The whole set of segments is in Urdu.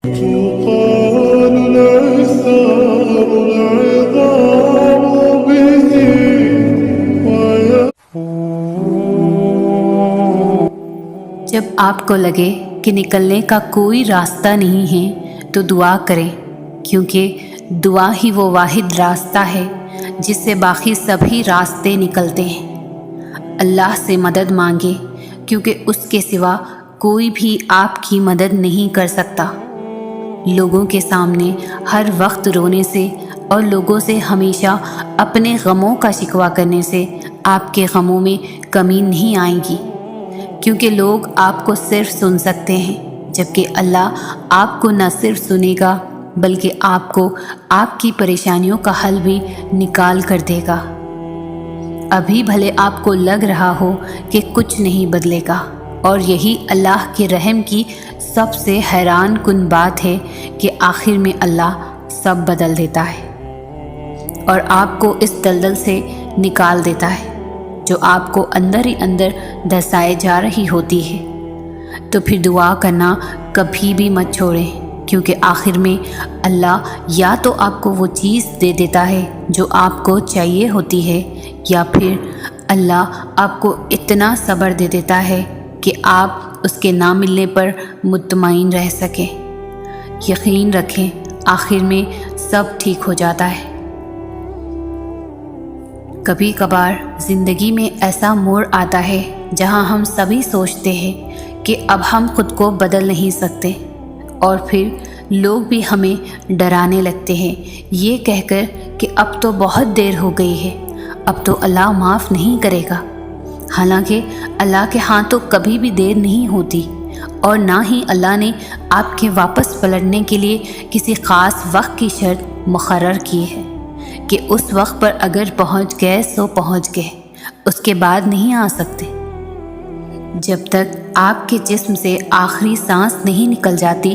تقال العصام العظام به جب آپ کو لگے کہ نکلنے کا کوئی راستہ نہیں ہے تو دعا کریں، کیونکہ دعا ہی وہ واحد راستہ ہے جس سے باقی سبھی راستے نکلتے ہیں۔ اللہ سے مدد مانگے، کیونکہ اس کے سوا کوئی بھی آپ کی مدد نہیں کر سکتا۔ لوگوں کے سامنے ہر وقت رونے سے اور لوگوں سے ہمیشہ اپنے غموں کا شکوہ کرنے سے آپ کے غموں میں کمی نہیں آئے گی، کیونکہ لوگ آپ کو صرف سن سکتے ہیں، جبکہ اللہ آپ کو نہ صرف سنے گا بلکہ آپ کو آپ کی پریشانیوں کا حل بھی نکال کر دے گا۔ ابھی بھلے آپ کو لگ رہا ہو کہ کچھ نہیں بدلے گا، اور یہی اللہ کے رحم کی سب سے حیران کن بات ہے کہ آخر میں اللہ سب بدل دیتا ہے اور آپ کو اس دلدل سے نکال دیتا ہے جو آپ کو اندر ہی اندر دھسائے جا رہی ہوتی ہے۔ تو پھر دعا کرنا کبھی بھی مت چھوڑیں، کیونکہ آخر میں اللہ یا تو آپ کو وہ چیز دے دیتا ہے جو آپ کو چاہیے ہوتی ہے، یا پھر اللہ آپ کو اتنا صبر دے دیتا ہے کہ آپ اس کے نہ ملنے پر مطمئن رہ سکیں۔ یقین رکھیں، آخر میں سب ٹھیک ہو جاتا ہے۔ کبھی کبھار زندگی میں ایسا موڑ آتا ہے جہاں ہم سبھی سوچتے ہیں کہ اب ہم خود کو بدل نہیں سکتے، اور پھر لوگ بھی ہمیں ڈرانے لگتے ہیں یہ کہہ کر کہ اب تو بہت دیر ہو گئی ہے، اب تو اللہ معاف نہیں کرے گا۔ حالانکہ اللہ کے ہاں تو کبھی بھی دیر نہیں ہوتی، اور نہ ہی اللہ نے آپ کے واپس پلٹنے کے لیے کسی خاص وقت کی شرط مقرر کی ہے کہ اس وقت پر اگر پہنچ گئے سو پہنچ گئے، اس کے بعد نہیں آ سکتے۔ جب تک آپ کے جسم سے آخری سانس نہیں نکل جاتی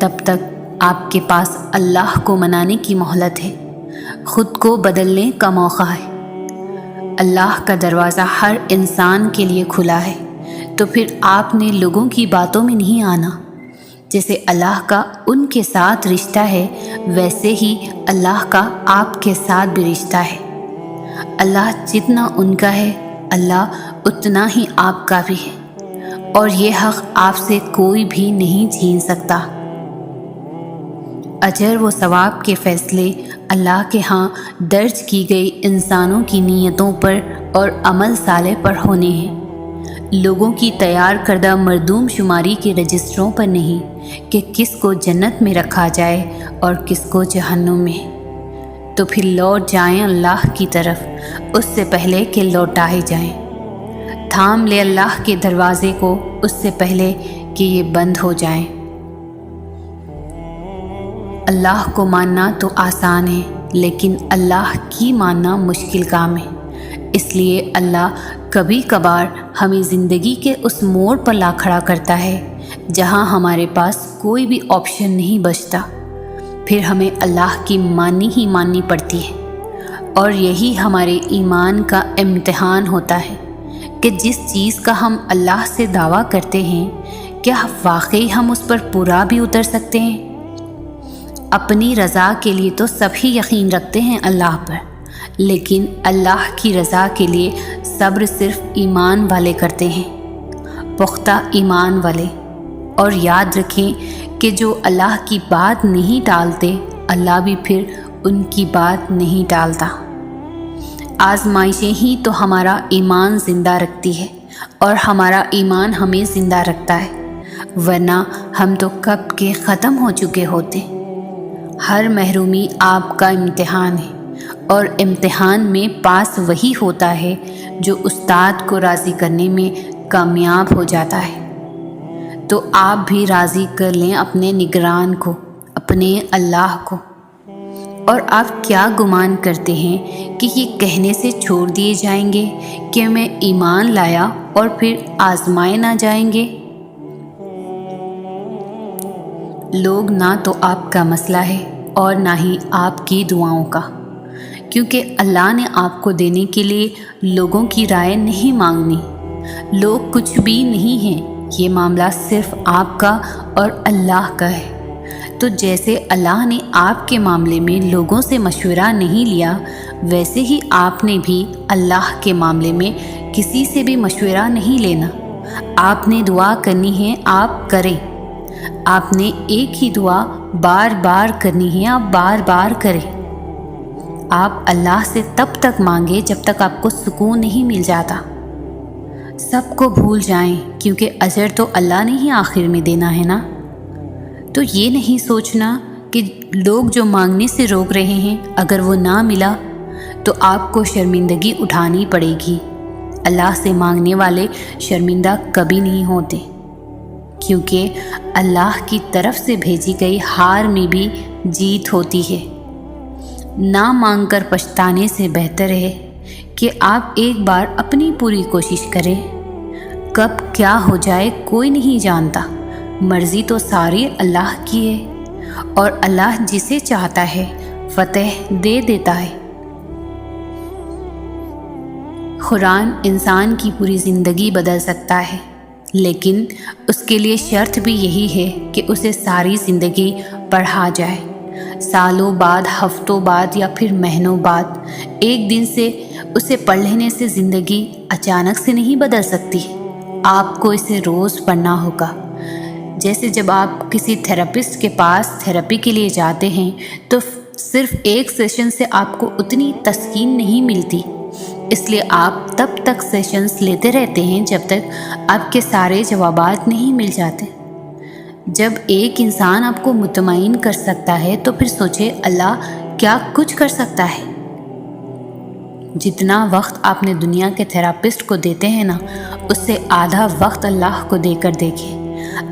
تب تک آپ کے پاس اللہ کو منانے کی مہلت ہے، خود کو بدلنے کا موقع ہے۔ اللہ کا دروازہ ہر انسان کے لیے کھلا ہے، تو پھر آپ نے لوگوں کی باتوں میں نہیں آنا۔ جیسے اللہ کا ان کے ساتھ رشتہ ہے، ویسے ہی اللہ کا آپ کے ساتھ بھی رشتہ ہے۔ اللہ جتنا ان کا ہے، اللہ اتنا ہی آپ کا بھی ہے، اور یہ حق آپ سے کوئی بھی نہیں چھین سکتا۔ اجر و ثواب کے فیصلے اللہ کے ہاں درج کی گئی انسانوں کی نیتوں پر اور عمل صالح پر ہونے ہیں، لوگوں کی تیار کردہ مردوم شماری کے رجسٹروں پر نہیں کہ کس کو جنت میں رکھا جائے اور کس کو جہنم میں۔ تو پھر لوٹ جائیں اللہ کی طرف اس سے پہلے کہ لوٹائے جائیں۔ تھام لے اللہ کے دروازے کو اس سے پہلے کہ یہ بند ہو جائیں۔ اللہ کو ماننا تو آسان ہے، لیکن اللہ کی ماننا مشکل کام ہے۔ اس لیے اللہ کبھی کبھار ہمیں زندگی کے اس موڑ پر لا کھڑا کرتا ہے جہاں ہمارے پاس کوئی بھی آپشن نہیں بچتا، پھر ہمیں اللہ کی ماننی پڑتی ہے، اور یہی ہمارے ایمان کا امتحان ہوتا ہے کہ جس چیز کا ہم اللہ سے دعویٰ کرتے ہیں کیا واقعی ہم اس پر پورا بھی اتر سکتے ہیں۔ اپنی رضا کے لیے تو سبھی یقین رکھتے ہیں اللہ پر، لیکن اللہ کی رضا کے لیے صبر صرف ایمان والے کرتے ہیں، پختہ ایمان والے۔ اور یاد رکھیں کہ جو اللہ کی بات نہیں ٹالتے، اللہ بھی پھر ان کی بات نہیں ٹالتا۔ آزمائشیں ہی تو ہمارا ایمان زندہ رکھتی ہے، اور ہمارا ایمان ہمیں زندہ رکھتا ہے، ورنہ ہم تو کب کے ختم ہو چکے ہوتے۔ ہر محرومی آپ کا امتحان ہے، اور امتحان میں پاس وہی ہوتا ہے جو استاد کو راضی کرنے میں کامیاب ہو جاتا ہے۔ تو آپ بھی راضی کر لیں اپنے نگران کو، اپنے اللہ کو۔ اور آپ کیا گمان کرتے ہیں کہ یہ کہنے سے چھوڑ دیے جائیں گے کہ میں ایمان لایا اور پھر آزمائے نہ جائیں گے؟ لوگ نہ تو آپ کا مسئلہ ہے اور نہ ہی آپ کی دعاؤں کا، کیونکہ اللہ نے آپ کو دینے کے لیے لوگوں کی رائے نہیں مانگنی۔ لوگ کچھ بھی نہیں ہیں، یہ معاملہ صرف آپ کا اور اللہ کا ہے۔ تو جیسے اللہ نے آپ کے معاملے میں لوگوں سے مشورہ نہیں لیا، ویسے ہی آپ نے بھی اللہ کے معاملے میں کسی سے بھی مشورہ نہیں لینا۔ آپ نے دعا کرنی ہے، آپ کریں۔ آپ نے ایک ہی دعا بار بار کرنی ہے، آپ بار بار کریں۔ آپ اللہ سے تب تک مانگے جب تک آپ کو سکون نہیں مل جاتا۔ سب کو بھول جائیں، کیونکہ اجر تو اللہ نے ہی آخر میں دینا ہے نا۔ تو یہ نہیں سوچنا کہ لوگ جو مانگنے سے روک رہے ہیں اگر وہ نہ ملا تو آپ کو شرمندگی اٹھانی پڑے گی۔ اللہ سے مانگنے والے شرمندہ کبھی نہیں ہوتے، کیونکہ اللہ کی طرف سے بھیجی گئی ہار میں بھی جیت ہوتی ہے۔ نہ مانگ کر پچھتانے سے بہتر ہے کہ آپ ایک بار اپنی پوری کوشش کریں۔ کب کیا ہو جائے کوئی نہیں جانتا، مرضی تو ساری اللہ کی ہے، اور اللہ جسے چاہتا ہے فتح دے دیتا ہے۔ قرآن انسان کی پوری زندگی بدل سکتا ہے، لیکن اس کے لیے شرط بھی یہی ہے کہ اسے ساری زندگی پڑھا جائے۔ سالوں بعد، ہفتوں بعد یا پھر مہینوں بعد ایک دن سے اسے پڑھ لینے سے زندگی اچانک سے نہیں بدل سکتی۔ آپ کو اسے روز پڑھنا ہوگا۔ جیسے جب آپ کسی تھراپسٹ کے پاس تھراپی کے لیے جاتے ہیں تو صرف ایک سیشن سے آپ کو اتنی تسکین نہیں ملتی، اس لیے آپ تب تک سیشنز لیتے رہتے ہیں جب تک آپ کے سارے جوابات نہیں مل جاتے۔ جب ایک انسان آپ کو مطمئن کر سکتا ہے تو پھر سوچے اللہ کیا کچھ کر سکتا ہے۔ جتنا وقت آپ نے دنیا کے تھراپسٹ کو دیتے ہیں نا، اس سے آدھا وقت اللہ کو دے کر دیکھیں۔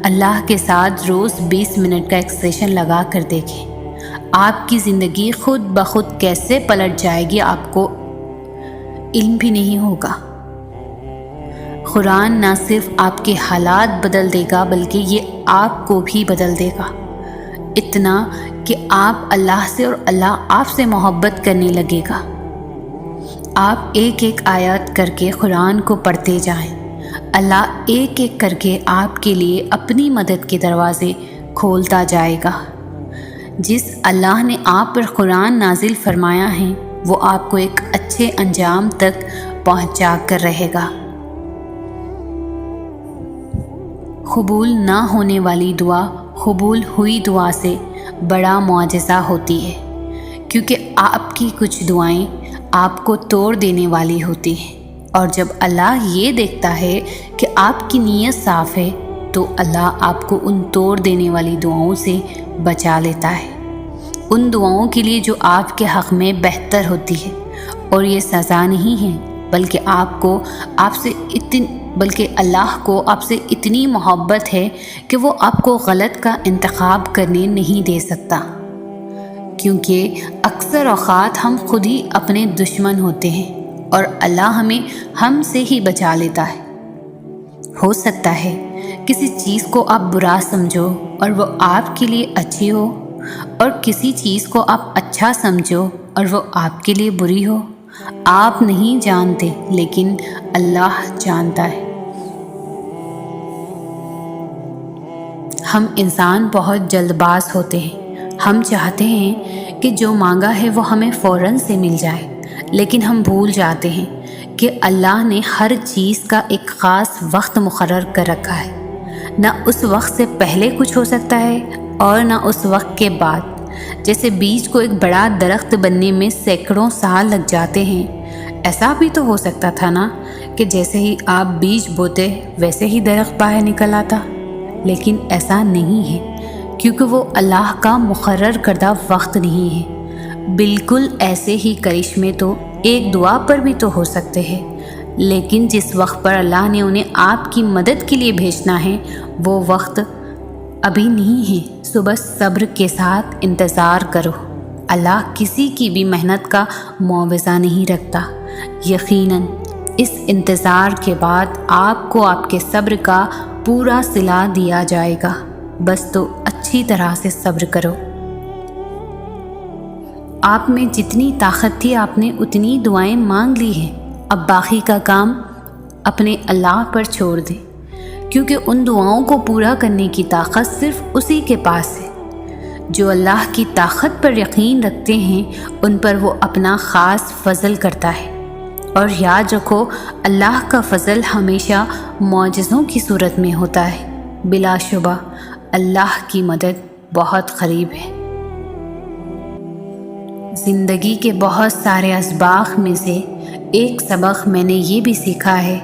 اللہ کے ساتھ روز 20 منٹ کا ایک سیشن لگا کر دیکھیں۔ آپ کی زندگی خود بخود کیسے پلٹ جائے گی آپ کو علم بھی نہیں ہوگا۔ قرآن نہ صرف آپ کے حالات بدل دے گا بلکہ یہ آپ کو بھی بدل دے گا، اتنا کہ آپ اللہ سے اور اللہ آپ سے محبت کرنے لگے گا۔ آپ ایک ایک آیت کر کے قرآن کو پڑھتے جائیں، اللہ ایک ایک کر کے آپ کے لیے اپنی مدد کے دروازے کھولتا جائے گا۔ جس اللہ نے آپ پر قرآن نازل فرمایا ہے وہ آپ کو ایک اچھے انجام تک پہنچا کر رہے گا۔ قبول نہ ہونے والی دعا قبول ہوئی دعا سے بڑا معجزہ ہوتی ہے، کیونکہ آپ کی کچھ دعائیں آپ کو توڑ دینے والی ہوتی ہیں، اور جب اللہ یہ دیکھتا ہے کہ آپ کی نیت صاف ہے تو اللہ آپ کو ان توڑ دینے والی دعاؤں سے بچا لیتا ہے، ان دعاؤں کے لیے جو آپ کے حق میں بہتر ہوتی ہے، اور یہ سزا نہیں ہے بلکہ اللہ کو آپ سے اتنی محبت ہے کہ وہ آپ کو غلط کا انتخاب کرنے نہیں دے سکتا، کیونکہ اکثر اوقات ہم خود ہی اپنے دشمن ہوتے ہیں اور اللہ ہمیں ہم سے ہی بچا لیتا ہے۔ ہو سکتا ہے کسی چیز کو آپ برا سمجھو اور وہ آپ کے لیے اچھی ہو، اور کسی چیز کو آپ اچھا سمجھو اور وہ آپ کے لیے بری ہو۔ آپ نہیں جانتے لیکن اللہ جانتا ہے۔ ہم انسان بہت جلد باز ہوتے ہیں، ہم چاہتے ہیں کہ جو مانگا ہے وہ ہمیں فوراً سے مل جائے، لیکن ہم بھول جاتے ہیں کہ اللہ نے ہر چیز کا ایک خاص وقت مقرر کر رکھا ہے۔ نہ اس وقت سے پہلے کچھ ہو سکتا ہے اور نہ اس وقت کے بعد۔ جیسے بیج کو ایک بڑا درخت بننے میں سینکڑوں سال لگ جاتے ہیں، ایسا بھی تو ہو سکتا تھا نا کہ جیسے ہی آپ بیج بوتے ویسے ہی درخت باہر نکل آتا، لیکن ایسا نہیں ہے کیونکہ وہ اللہ کا مقرر کردہ وقت نہیں ہے۔ بالکل ایسے ہی کرشمے تو ایک دعا پر بھی تو ہو سکتے ہیں، لیکن جس وقت پر اللہ نے انہیں آپ کی مدد کے لیے بھیجنا ہے وہ وقت ابھی نہیں ہے۔ صبح صبر کے ساتھ انتظار کرو، اللہ کسی کی بھی محنت کا معاوضہ نہیں رکھتا۔ یقیناً اس انتظار کے بعد آپ کو آپ کے صبر کا پورا صلہ دیا جائے گا، بس تو اچھی طرح سے صبر کرو۔ آپ میں جتنی طاقت تھی آپ نے اتنی دعائیں مانگ لی ہیں، اب باقی کا کام اپنے اللہ پر چھوڑ دیں، کیونکہ ان دعاؤں کو پورا کرنے کی طاقت صرف اسی کے پاس ہے۔ جو اللہ کی طاقت پر یقین رکھتے ہیں ان پر وہ اپنا خاص فضل کرتا ہے۔ اور یاد رکھو، اللہ کا فضل ہمیشہ معجزوں کی صورت میں ہوتا ہے۔ بلا شبہ اللہ کی مدد بہت قریب ہے۔ زندگی کے بہت سارے اسباق میں سے ایک سبق میں نے یہ بھی سیکھا ہے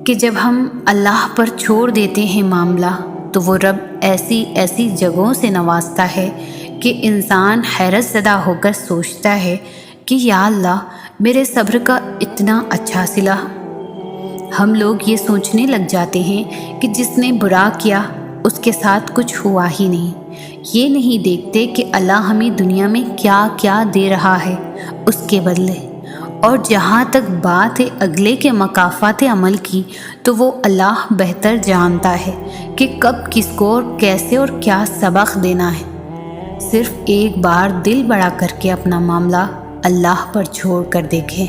کہ جب ہم اللہ پر چھوڑ دیتے ہیں معاملہ تو وہ رب ایسی جگہوں سے نوازتا ہے کہ انسان حیرت زدہ ہو کر سوچتا ہے کہ یا اللہ، میرے صبر کا اتنا اچھا صلہ۔ ہم لوگ یہ سوچنے لگ جاتے ہیں کہ جس نے برا کیا اس کے ساتھ کچھ ہوا ہی نہیں۔ یہ نہیں دیکھتے کہ اللہ ہمیں دنیا میں کیا کیا دے رہا ہے اس کے بدلے۔ اور جہاں تک بات ہے اگلے کے مکافات عمل کی، تو وہ اللہ بہتر جانتا ہے کہ کب کس کو کیسے اور کیا سبق دینا ہے۔ صرف ایک بار دل بڑا کر کے اپنا معاملہ اللہ پر چھوڑ کر دیکھیں۔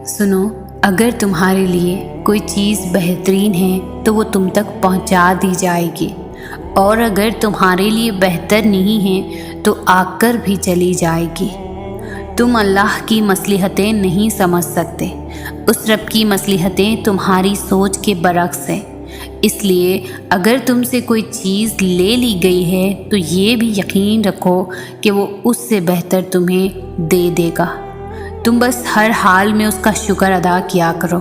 سنو، اگر تمہارے لیے کوئی چیز بہترین ہے تو وہ تم تک پہنچا دی جائے گی، اور اگر تمہارے لیے بہتر نہیں ہے تو آ کر بھی چلی جائے گی۔ تم اللہ کی مصلحتیں نہیں سمجھ سکتے، اس رب کی مصلحتیں تمہاری سوچ کے برعکس ہیں۔ اس لیے اگر تم سے کوئی چیز لے لی گئی ہے تو یہ بھی یقین رکھو کہ وہ اس سے بہتر تمہیں دے دے گا۔ تم بس ہر حال میں اس کا شکر ادا کیا کرو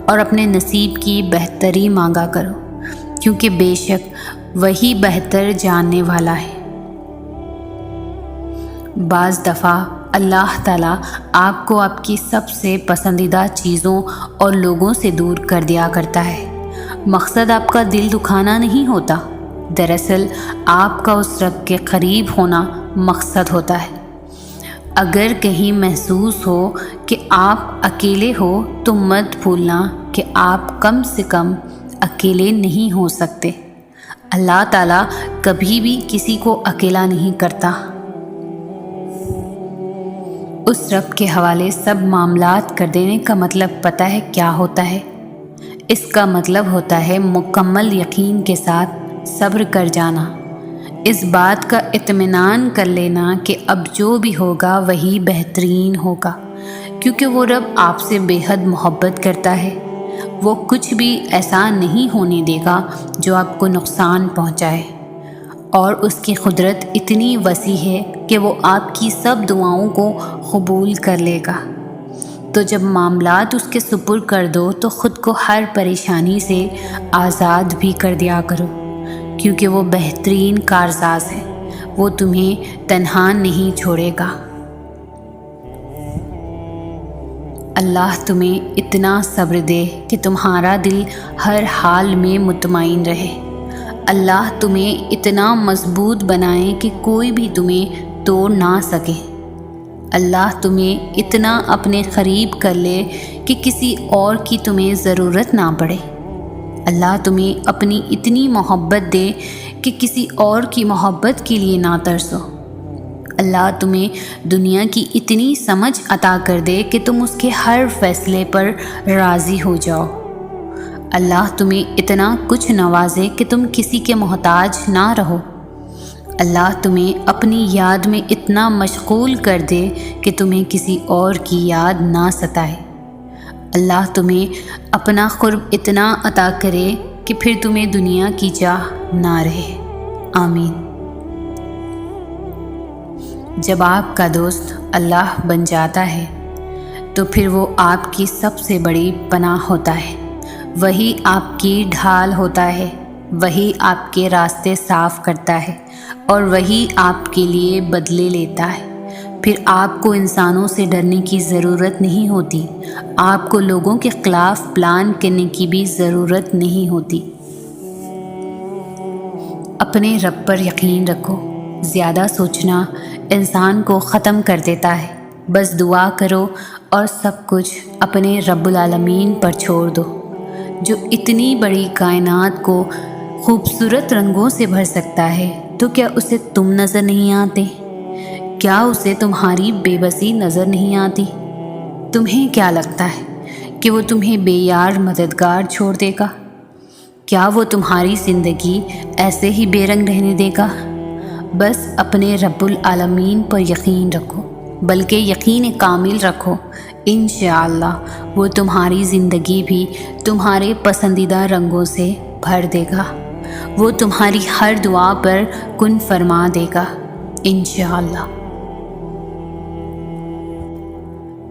اور اپنے نصیب کی بہتری مانگا کرو، کیونکہ بے شک وہی بہتر جاننے والا ہے۔ بعض دفعہ اللہ تعالیٰ آپ کو آپ کی سب سے پسندیدہ چیزوں اور لوگوں سے دور کر دیا کرتا ہے۔ مقصد آپ کا دل دکھانا نہیں ہوتا، دراصل آپ کا اس رب کے قریب ہونا مقصد ہوتا ہے۔ اگر کہیں محسوس ہو کہ آپ اکیلے ہو تو مت بھولنا کہ آپ کم سے کم اکیلے نہیں ہو سکتے۔ اللہ تعالیٰ کبھی بھی کسی کو اکیلا نہیں کرتا۔ اس رب کے حوالے سب معاملات کر دینے کا مطلب پتہ ہے کیا ہوتا ہے؟ اس کا مطلب ہوتا ہے مکمل یقین کے ساتھ صبر کر جانا، اس بات کا اطمینان کر لینا کہ اب جو بھی ہوگا وہی بہترین ہوگا، کیونکہ وہ رب آپ سے بے حد محبت کرتا ہے۔ وہ کچھ بھی ایسا نہیں ہونے دے گا جو آپ کو نقصان پہنچائے، اور اس کی قدرت اتنی وسیع ہے کہ وہ آپ کی سب دعاؤں کو قبول کر لے گا۔ تو جب معاملات اس کے سپرد کر دو تو خود کو ہر پریشانی سے آزاد بھی کر دیا کرو، کیونکہ وہ بہترین کارساز ہے، وہ تمہیں تنہا نہیں چھوڑے گا۔ اللہ تمہیں اتنا صبر دے کہ تمہارا دل ہر حال میں مطمئن رہے۔ اللہ تمہیں اتنا مضبوط بنائے کہ کوئی بھی تمہیں توڑ نہ سکے۔ اللہ تمہیں اتنا اپنے قریب کر لے کہ کسی اور کی تمہیں ضرورت نہ پڑے۔ اللہ تمہیں اپنی اتنی محبت دے کہ کسی اور کی محبت کے لیے نہ ترسو۔ اللہ تمہیں دنیا کی اتنی سمجھ عطا کر دے کہ تم اس کے ہر فیصلے پر راضی ہو جاؤ۔ اللہ تمہیں اتنا کچھ نوازے کہ تم کسی کے محتاج نہ رہو۔ اللہ تمہیں اپنی یاد میں اتنا مشغول کر دے کہ تمہیں کسی اور کی یاد نہ ستائے۔ اللہ تمہیں اپنا قرب اتنا عطا کرے کہ پھر تمہیں دنیا کی چاہ نہ رہے۔ آمین۔ جب آپ کا دوست اللہ بن جاتا ہے تو پھر وہ آپ کی سب سے بڑی پناہ ہوتا ہے، وہی آپ کی ڈھال ہوتا ہے، وہی آپ کے راستے صاف کرتا ہے اور وہی آپ کے لیے بدلے لیتا ہے۔ پھر آپ کو انسانوں سے ڈرنے کی ضرورت نہیں ہوتی، آپ کو لوگوں کے خلاف پلان کرنے کی بھی ضرورت نہیں ہوتی۔ اپنے رب پر یقین رکھو، زیادہ سوچنا انسان کو ختم کر دیتا ہے۔ بس دعا کرو اور سب کچھ اپنے رب العالمین پر چھوڑ دو، جو اتنی بڑی کائنات کو خوبصورت رنگوں سے بھر سکتا ہے۔ تو کیا اسے تم نظر نہیں آتے؟ کیا اسے تمہاری بے بسی نظر نہیں آتی؟ تمہیں کیا لگتا ہے کہ وہ تمہیں بے یار مددگار چھوڑ دے گا؟ کیا وہ تمہاری زندگی ایسے ہی بے رنگ رہنے دے گا؟ بس اپنے رب العالمین پر یقین رکھو، بلکہ یقین کامل رکھو۔ انشاءاللہ وہ تمہاری زندگی بھی تمہارے پسندیدہ رنگوں سے بھر دے گا۔ وہ تمہاری ہر دعا پر کن فرما دے گا انشاءاللہ۔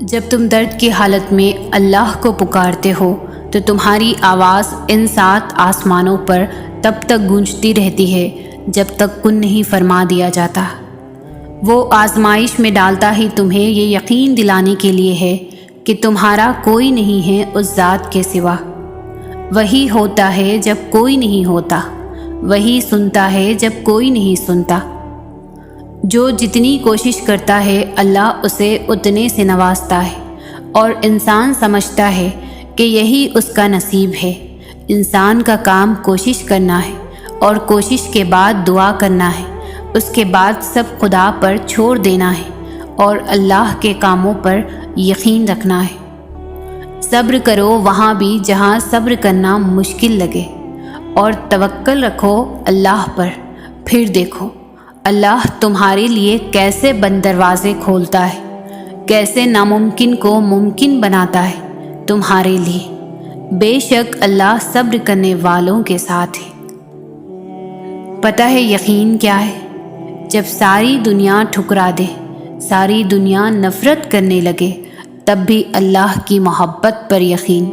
جب تم درد کی حالت میں اللہ کو پکارتے ہو تو تمہاری آواز ان 7 آسمانوں پر تب تک گونجتی رہتی ہے جب تک کن نہیں فرما دیا جاتا۔ وہ آزمائش میں ڈالتا ہی تمہیں یہ یقین دلانے کے لیے ہے کہ تمہارا کوئی نہیں ہے اس ذات کے سوا۔ وہی ہوتا ہے جب کوئی نہیں ہوتا، وہی سنتا ہے جب کوئی نہیں سنتا۔ جو جتنی کوشش کرتا ہے اللہ اسے اتنے سے نوازتا ہے، اور انسان سمجھتا ہے کہ یہی اس کا نصیب ہے۔ انسان کا کام کوشش کرنا ہے، اور کوشش کے بعد دعا کرنا ہے، اس کے بعد سب خدا پر چھوڑ دینا ہے اور اللہ کے کاموں پر یقین رکھنا ہے۔ صبر کرو وہاں بھی جہاں صبر کرنا مشکل لگے، اور توکل رکھو اللہ پر۔ پھر دیکھو اللہ تمہارے لیے کیسے بند دروازے کھولتا ہے، کیسے ناممکن کو ممکن بناتا ہے تمہارے لیے۔ بے شک اللہ صبر کرنے والوں کے ساتھ ہے۔ پتہ ہے یقین کیا ہے؟ جب ساری دنیا ٹھکرا دے، ساری دنیا نفرت کرنے لگے، تب بھی اللہ کی محبت پر یقین۔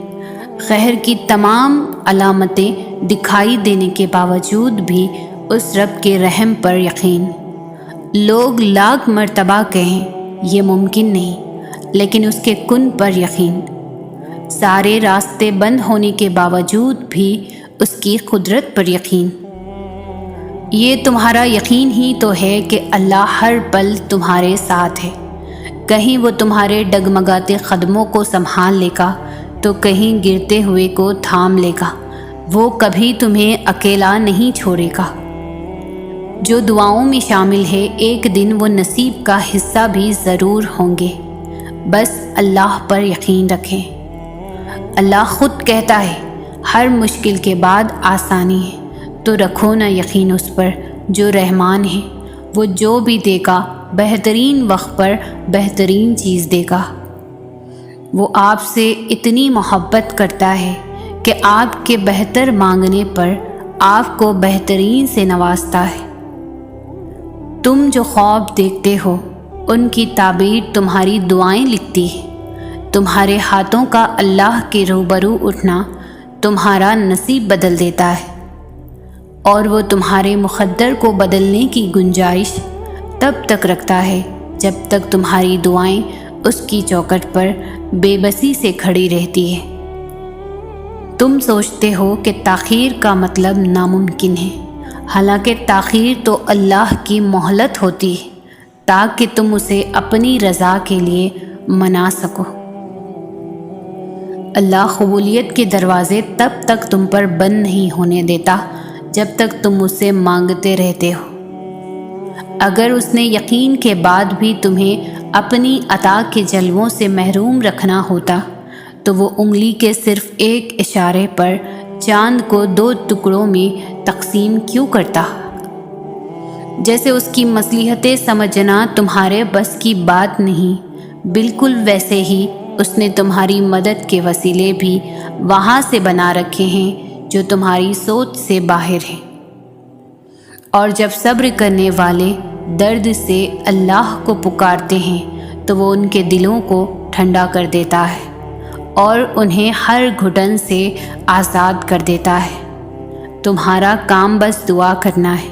قہر کی تمام علامتیں دکھائی دینے کے باوجود بھی اس رب کے رحم پر یقین۔ لوگ لاکھ مرتبہ کہیں یہ ممکن نہیں، لیکن اس کے کن پر یقین۔ سارے راستے بند ہونے کے باوجود بھی اس کی قدرت پر یقین۔ یہ تمہارا یقین ہی تو ہے کہ اللہ ہر پل تمہارے ساتھ ہے۔ کہیں وہ تمہارے ڈگمگاتے قدموں کو سنبھال لے گا تو کہیں گرتے ہوئے کو تھام لے گا۔ وہ کبھی تمہیں اکیلا نہیں چھوڑے گا۔ جو دعاؤں میں شامل ہے ایک دن وہ نصیب کا حصہ بھی ضرور ہوں گے۔ بس اللہ پر یقین رکھیں۔ اللہ خود کہتا ہے ہر مشکل کے بعد آسانی ہے، تو رکھو نہ یقین اس پر جو رحمان ہے۔ وہ جو بھی دے گا بہترین وقت پر بہترین چیز دے گا۔ وہ آپ سے اتنی محبت کرتا ہے کہ آپ کے بہتر مانگنے پر آپ کو بہترین سے نوازتا ہے۔ تم جو خواب دیکھتے ہو ان کی تعبیر تمہاری دعائیں لکھتی ہے۔ تمہارے ہاتھوں کا اللہ کے روبرو اٹھنا تمہارا نصیب بدل دیتا ہے، اور وہ تمہارے مقدر کو بدلنے کی گنجائش تب تک رکھتا ہے جب تک تمہاری دعائیں اس کی چوکھٹ پر بے بسی سے کھڑی رہتی ہے۔ تم سوچتے ہو کہ تاخیر کا مطلب ناممکن ہے، حالانکہ تاخیر تو اللہ کی مہلت ہوتی ہے تاکہ تم اسے اپنی رضا کے لیے منا سکو۔ اللہ قبولیت کے دروازے تب تک تم پر بند نہیں ہونے دیتا جب تک تم اس سے مانگتے رہتے ہو۔ اگر اس نے یقین کے بعد بھی تمہیں اپنی عطا کے جلووں سے محروم رکھنا ہوتا تو وہ انگلی کے صرف ایک اشارے پر چاند کو 2 ٹکڑوں میں تقسیم کیوں کرتا؟ جیسے اس کی مصلحتیں سمجھنا تمہارے بس کی بات نہیں، بالکل ویسے ہی اس نے تمہاری مدد کے وسیلے بھی وہاں سے بنا رکھے ہیں جو تمہاری سوچ سے باہر ہے۔ اور جب صبر کرنے والے درد سے اللہ کو پکارتے ہیں تو وہ ان کے دلوں کو ٹھنڈا کر دیتا ہے اور انہیں ہر گھٹن سے آزاد کر دیتا ہے۔ تمہارا کام بس دعا کرنا ہے،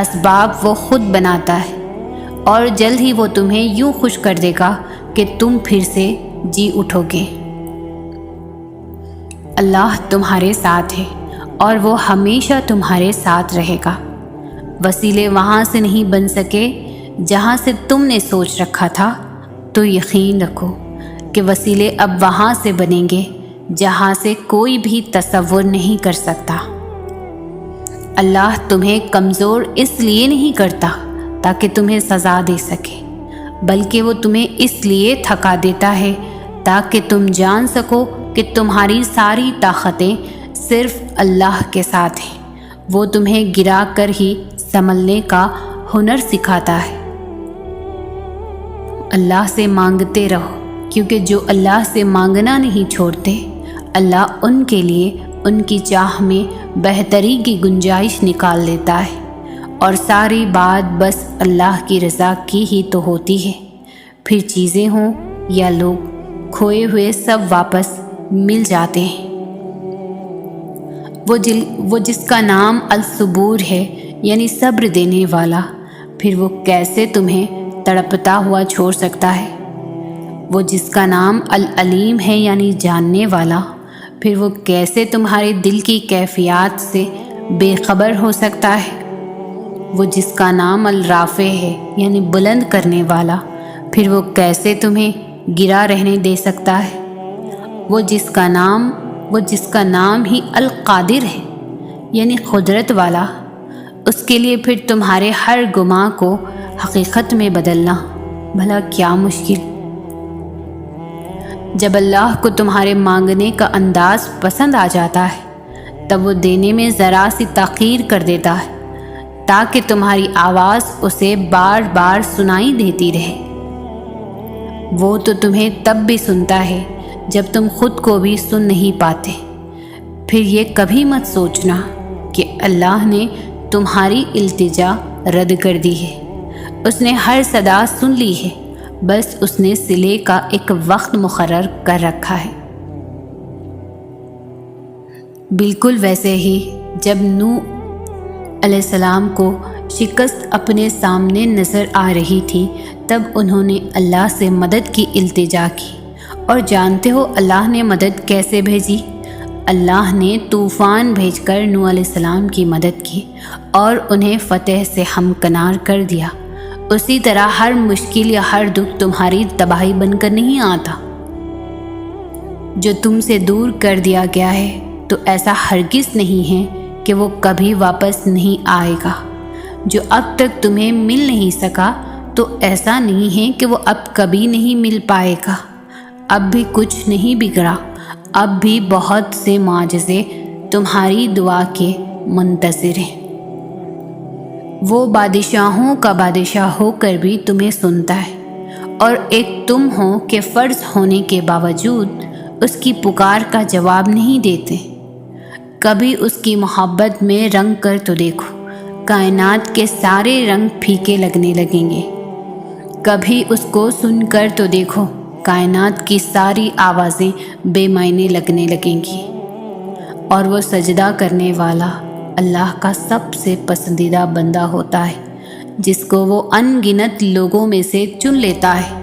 اسباب وہ خود بناتا ہے، اور جلد ہی وہ تمہیں یوں خوش کر دے گا کہ تم پھر سے جی اٹھو گے۔ اللہ تمہارے ساتھ ہے اور وہ ہمیشہ تمہارے ساتھ رہے گا۔ وسیلے وہاں سے نہیں بن سکے جہاں سے تم نے سوچ رکھا تھا، تو یقین رکھو کہ وسیلے اب وہاں سے بنیں گے جہاں سے کوئی بھی تصور نہیں کر سکتا۔ اللہ تمہیں کمزور اس لیے نہیں کرتا تاکہ تمہیں سزا دے سکے، بلکہ وہ تمہیں اس لیے تھکا دیتا ہے تاکہ تم جان سکو کہ تمہاری ساری طاقتیں صرف اللہ کے ساتھ ہیں۔ وہ تمہیں گرا کر ہی سنبھلنے کا ہنر سکھاتا ہے۔ اللہ سے مانگتے رہو، کیونکہ جو اللہ سے مانگنا نہیں چھوڑتے، اللہ ان کے لیے ان کی چاہ میں بہتری کی گنجائش نکال دیتا ہے۔ اور ساری بات بس اللہ کی رضا کی ہی تو ہوتی ہے، پھر چیزیں ہوں یا لوگ، کھوئے ہوئے سب واپس مل جاتے ہیں۔ وہ جس کا نام الصبور ہے، یعنی صبر دینے والا، پھر وہ کیسے تمہیں تڑپتا ہوا چھوڑ سکتا ہے؟ وہ جس کا نام العلیم ہے، یعنی جاننے والا، پھر وہ کیسے تمہارے دل کی کیفیات سے بے خبر ہو سکتا ہے؟ وہ جس کا نام الرافع ہے، یعنی بلند کرنے والا، پھر وہ کیسے تمہیں گرا رہنے دے سکتا ہے؟ وہ جس کا نام ہی القادر ہے، یعنی قدرت والا، اس کے لیے پھر تمہارے ہر گماں کو حقیقت میں بدلنا بھلا کیا مشکل؟ جب اللہ کو تمہارے مانگنے کا انداز پسند آ جاتا ہے، تب وہ دینے میں ذرا سی تاخیر کر دیتا ہے، تاکہ تمہاری آواز اسے بار بار سنائی دیتی رہے۔ وہ تو تمہیں تب بھی سنتا ہے جب تم خود کو بھی سن نہیں پاتے۔ پھر یہ کبھی مت سوچنا کہ اللہ نے تمہاری التجا رد کر دی ہے۔ اس نے ہر صدا سن لی ہے، بس اس نے صلے کا ایک وقت مقرر کر رکھا ہے۔ بالکل ویسے ہی جب نوح علیہ السلام کو شکست اپنے سامنے نظر آ رہی تھی، تب انہوں نے اللہ سے مدد کی التجا کی، اور جانتے ہو اللہ نے مدد کیسے بھیجی؟ اللہ نے طوفان بھیج کر نوح علیہ السلام کی مدد کی اور انہیں فتح سے ہمکنار کر دیا۔ اسی طرح ہر مشکل یا ہر دکھ تمہاری تباہی بن کر نہیں آتا۔ جو تم سے دور کر دیا گیا ہے تو ایسا ہرگز نہیں ہے کہ وہ کبھی واپس نہیں آئے گا۔ جو اب تک تمہیں مل نہیں سکا تو ایسا نہیں ہے کہ وہ اب کبھی نہیں مل پائے گا۔ اب بھی کچھ نہیں بگڑا، اب بھی بہت سے معجزے تمہاری دعا کے منتظر ہیں۔ وہ بادشاہوں کا بادشاہ ہو کر بھی تمہیں سنتا ہے، اور ایک تم ہو کہ فرض ہونے کے باوجود اس کی پکار کا جواب نہیں دیتے۔ کبھی اس کی محبت میں رنگ کر تو دیکھو، کائنات کے سارے رنگ پھیکے لگنے لگیں گے۔ کبھی اس کو سن کر تو دیکھو، کائنات کی ساری آوازیں بے معنی لگنے لگیں گی۔ اور وہ سجدہ کرنے والا اللہ کا سب سے پسندیدہ بندہ ہوتا ہے، جس کو وہ ان گنت لوگوں میں سے چن لیتا ہے،